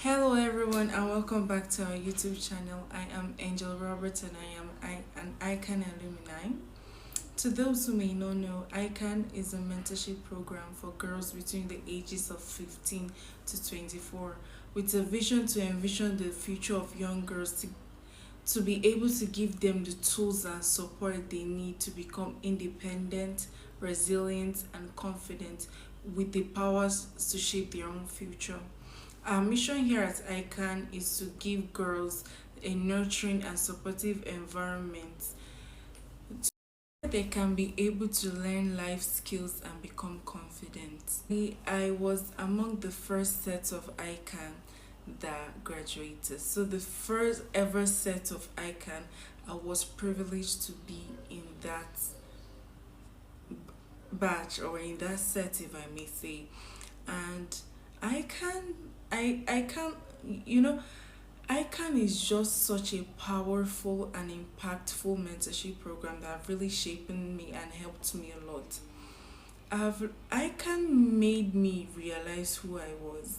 Hello everyone and welcome back to our YouTube channel. I am Angel Roberts and an I Can alumni. To those who may not know, I Can is a mentorship program for girls between the ages of 15 to 24 with a vision to envision the future of young girls to be able to give them the tools and support they need to become independent, resilient, and confident with the powers to shape their own future. Our mission here at ICANN is to give girls a nurturing and supportive environment where they can be able to learn life skills and become confident. I was among the first set of ICANN that graduated. So the first ever set of ICANN, I was privileged to be in that batch or in that set, if I may say. And I can I can you know ICANN is just such a powerful and impactful mentorship program that really shaped me and helped me a lot. ICANN made me realize who I was.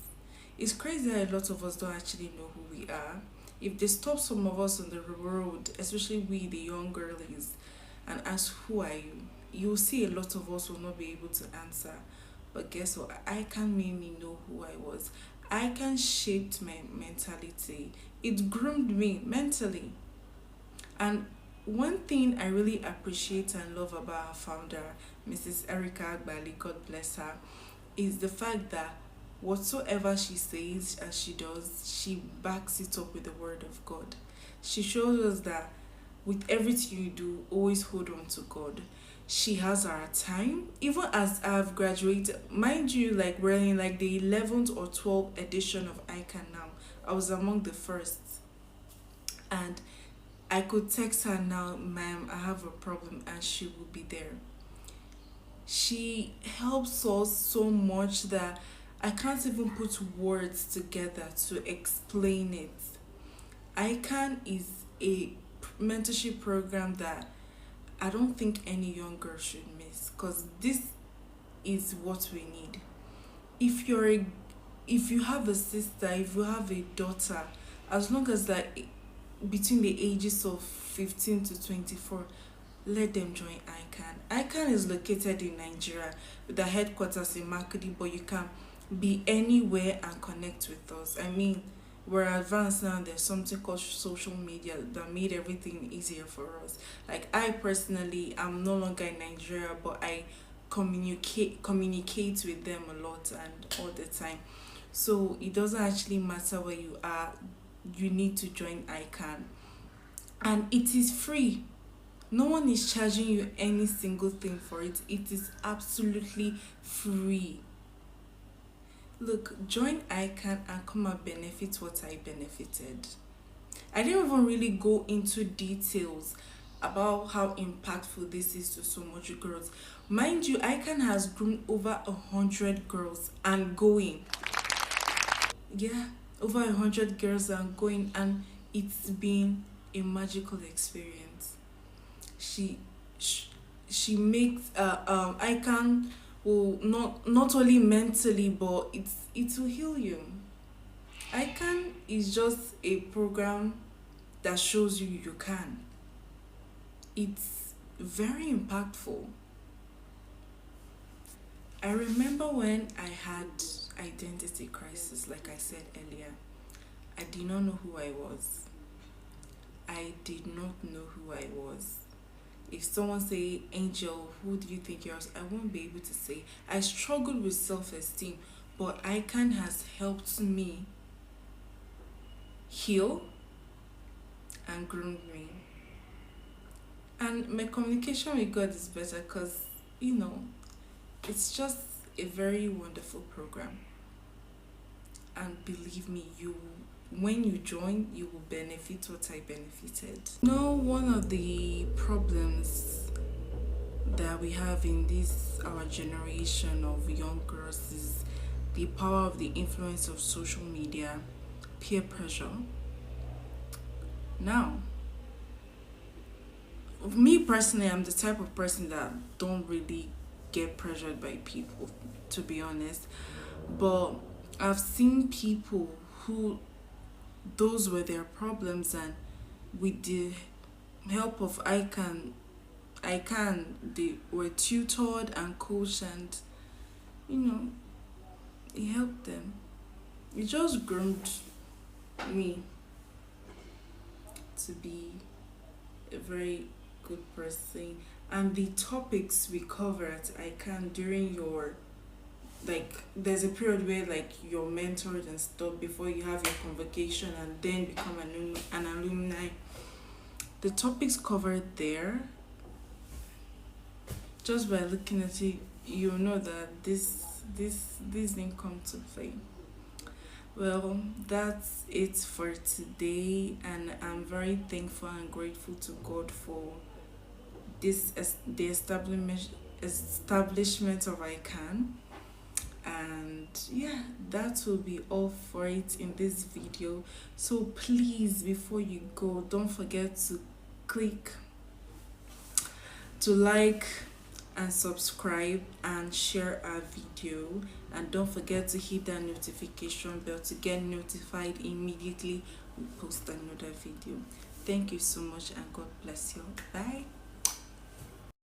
It's crazy that a lot of us don't actually know who we are. If they stop some of us on the road, especially we the young girlies, and ask who are you, you'll see a lot of us will not be able to answer. But guess what? ICANN made me know who I was. ICANN shaped my mentality. It groomed me mentally. And one thing I really appreciate and love about our founder, Mrs. Erica Agbali, God bless her, is the fact that whatsoever she says and she does, she backs it up with the word of God. She shows us that with everything you do, always hold on to God. She has our time. Even as I've graduated, mind you, like we're in like the 11th or 12th edition of ICANN now. I was among the first. And I could text her now, ma'am, I have a problem, and she will be there. She helps us so much that I can't even put words together to explain it. ICANN is a mentorship program that I don't think any young girl should miss because this is what we need. If you're a, if you have a sister, if you have a daughter, as long as that between the ages of 15 to 24, let them join ICANN. ICANN is located in Nigeria with the headquarters in Makudi, but you can be anywhere and connect with us. I mean, we're advanced now. There's something called social media that made everything easier for us. Like I personally, I'm no longer in Nigeria, but I communicate with them a lot and all the time. So it doesn't actually matter where you are. You need to join ICANN, and it is free. No one is charging you any single thing for it. It is absolutely free. Look, join ICANN and come and benefit what I benefited. I didn't even really go into details about how impactful this is to so much girls. Mind you, ICANN has grown over 100 girls and going. Yeah, over 100 girls and going, and it's been a magical experience. She sh- she makes ICANN will not only mentally but it will heal you. ICANN is just a program that shows you you can. It's very impactful. I remember when I had identity crisis, like I said earlier. I did not know who I was. I did not know who I was. If someone say, Angel, who do you think yours? I won't be able to say. I struggled with self-esteem, but ICANN has helped me heal and groom me. And my communication with God is better because, it's just a very wonderful program. And believe me, you when you join, you will benefit what I benefited. One of the problems that we have in this our generation of young girls is the power of the influence of social media, peer pressure. Now, me personally, I'm the type of person that don't really get pressured by people, to be honest. But I've seen people who those were their problems, and with the help of I can they were tutored and coached, and you know it helped them. It just groomed me to be a very good person. And the topics we cover at I can during your, like, there's a period where like you're mentored and stuff before you have your convocation and then become an alumni. The topics covered there, just by looking at it, you know that this didn't come to play. Well, that's it for today, and I'm very thankful and grateful to God for the establishment of I Can. And yeah, that will be all for it in this video. So please, before you go, don't forget to click to like and subscribe and share our video, and don't forget to hit that notification bell to get notified immediately we post another video. Thank you so much, and God bless you. Bye.